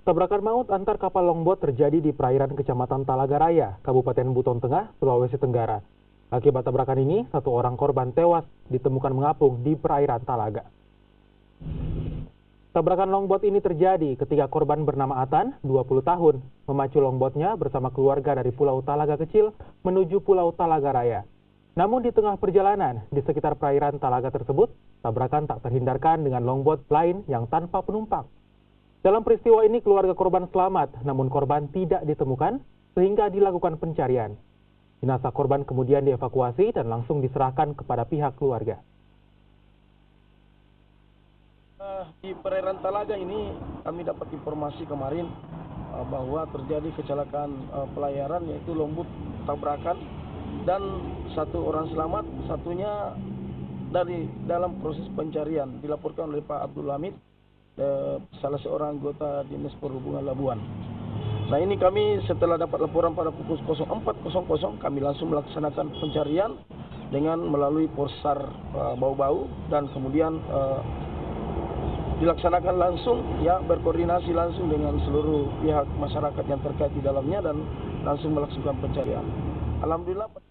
Tabrakan maut antar kapal longboat terjadi di perairan Kecamatan Talaga Raya, Kabupaten Buton Tengah, Sulawesi Tenggara. Akibat tabrakan ini, satu orang korban tewas ditemukan mengapung di perairan Talaga. Tabrakan longboat ini terjadi ketika korban bernama Atan, 20 tahun, memacu longboatnya bersama keluarga dari Pulau Talaga Kecil menuju Pulau Talaga Raya. Namun di tengah perjalanan di sekitar perairan Talaga tersebut, tabrakan tak terhindarkan dengan longboat lain yang tanpa penumpang. Dalam peristiwa ini keluarga korban selamat, namun korban tidak ditemukan sehingga dilakukan pencarian. Jenazah korban kemudian dievakuasi dan langsung diserahkan kepada pihak keluarga. Di perairan Talaga ini kami dapat informasi kemarin bahwa terjadi kecelakaan pelayaran yaitu longboat tabrakan dan satu orang selamat, satunya dalam proses pencarian dilaporkan oleh Pak Abdul Hamid, salah seorang anggota Dinas Perhubungan Labuan. Nah ini kami setelah dapat laporan pada pukul 04.00 kami langsung melaksanakan pencarian dengan melalui Porsar Bau-Bau dan kemudian dilaksanakan langsung ya berkoordinasi langsung dengan seluruh pihak masyarakat yang terkait di dalamnya dan langsung melaksanakan pencarian. Alhamdulillah.